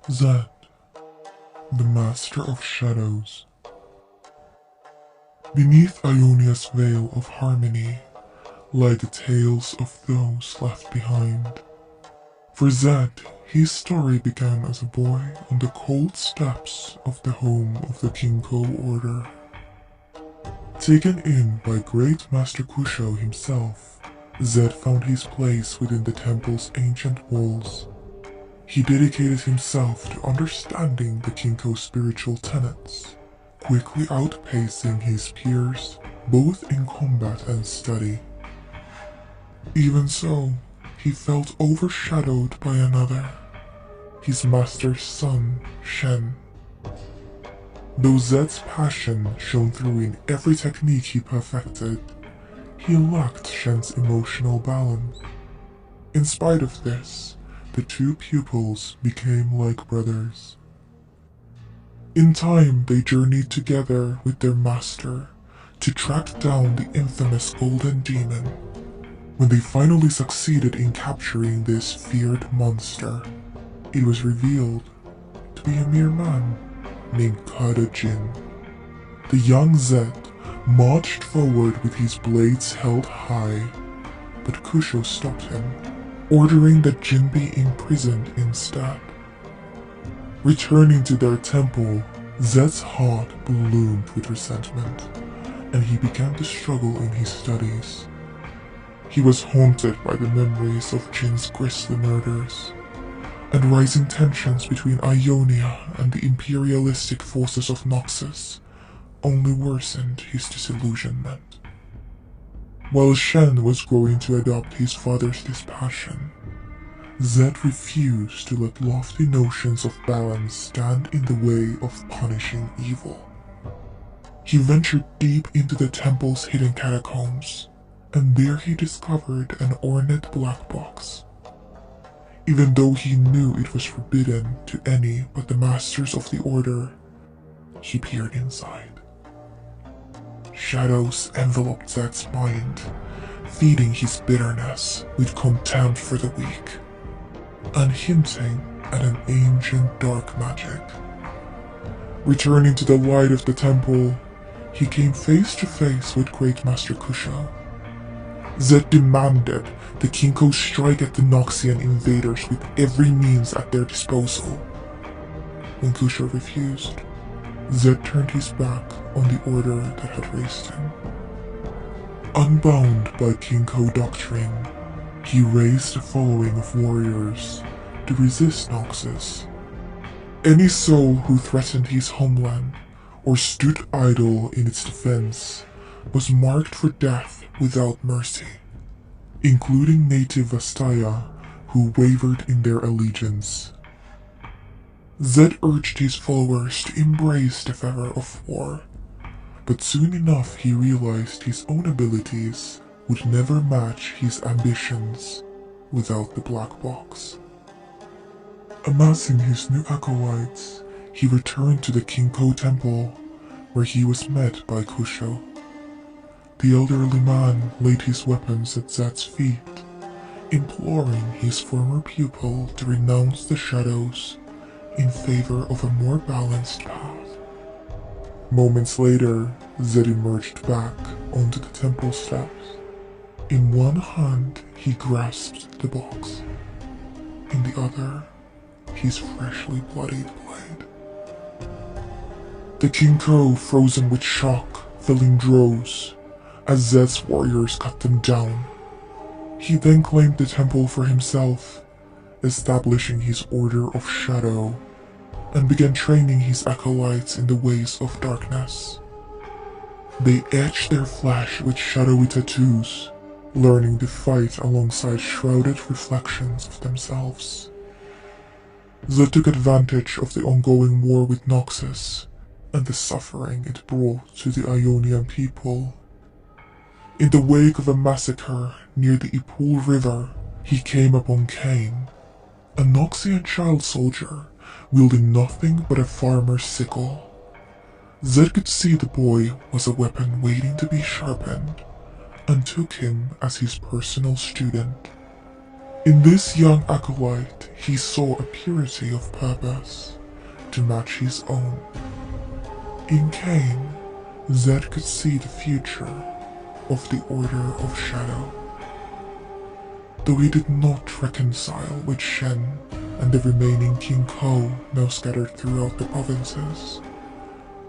Zed, the Master of Shadows. Beneath Ionia's veil of harmony lie the tales of those left behind. For Zed, his story began as a boy on the cold steps of the home of the Kinko Order. Taken in by Great Master Kusho himself, Zed found his place within the temple's ancient walls. He dedicated himself to understanding the Kinko's spiritual tenets, quickly outpacing his peers both in combat and study. Even so, he felt overshadowed by another, his master's son, Shen. Though Zed's passion shone through in every technique he perfected, he lacked Shen's emotional balance. In spite of this, the two pupils became like brothers. In time, they journeyed together with their master to track down the infamous Golden Demon. When they finally succeeded in capturing this feared monster, it was revealed to be a mere man named Jin. The young Zed marched forward with his blades held high, but Kusho stopped him, ordering that Jin be imprisoned instead. Returning to their temple, Zed's heart bloomed with resentment, and he began to struggle in his studies. He was haunted by the memories of Jin's grisly murders, and rising tensions between Ionia and the imperialistic forces of Noxus only worsened his disillusionment. While Shen was growing to adopt his father's dispassion, Zed refused to let lofty notions of balance stand in the way of punishing evil. He ventured deep into the temple's hidden catacombs, and there he discovered an ornate black box. Even though he knew it was forbidden to any but the masters of the order, he peered inside. Shadows enveloped Zed's mind, feeding his bitterness with contempt for the weak, and hinting at an ancient dark magic. Returning to the light of the temple, he came face to face with Great Master Kusho. Zed demanded the Kinko strike at the Noxian invaders with every means at their disposal. When Kusho refused, Zed turned his back on the order that had raised him. Unbound by Kinko doctrine, he raised a following of warriors to resist Noxus. Any soul who threatened his homeland or stood idle in its defense was marked for death without mercy, including native Vastaya who wavered in their allegiance. Zed urged his followers to embrace the fever of war, but soon enough he realized his own abilities would never match his ambitions without the black box. Amassing his new acolytes, he returned to the Kinko temple, where he was met by Kusho. The elderly man laid his weapons at Zed's feet, imploring his former pupil to renounce the shadows in favor of a more balanced path. Moments later, Zed emerged back onto the temple steps. In one hand, he grasped the box. In the other, his freshly bloodied blade. The Kinko, frozen with shock, fell in droves as Zed's warriors cut them down. He then claimed the temple for himself, establishing his Order of Shadow, and began training his acolytes in the ways of darkness. They etched their flesh with shadowy tattoos, learning to fight alongside shrouded reflections of themselves. Zed took advantage of the ongoing war with Noxus and the suffering it brought to the Ionian people. In the wake of a massacre near the Ipul River, he came upon Kayn, a Noxian child soldier wielding nothing but a farmer's sickle. Zed could see the boy was a weapon waiting to be sharpened, and took him as his personal student. In this young acolyte, he saw a purity of purpose to match his own. In Kayn, Zed could see the future of the Order of Shadow. Though he did not reconcile with Shen and the remaining King Ko now scattered throughout the provinces,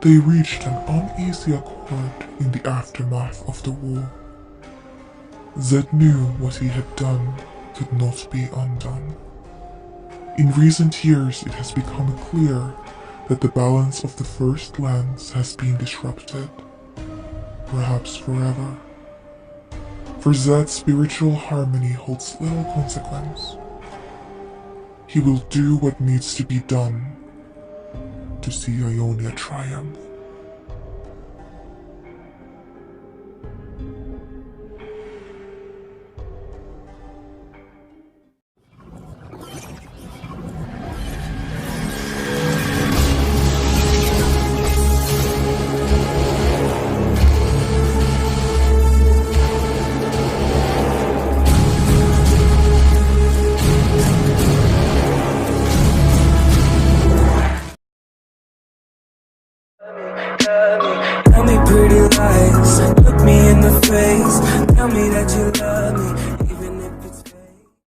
they reached an uneasy accord in the aftermath of the war. Zed knew what he had done could not be undone. In recent years, it has become clear that the balance of the First Lands has been disrupted, perhaps forever. For Zed, spiritual harmony holds little consequence. He will do what needs to be done to see Ionia triumph. Tell me pretty lies, look me in the face, tell me that you love me.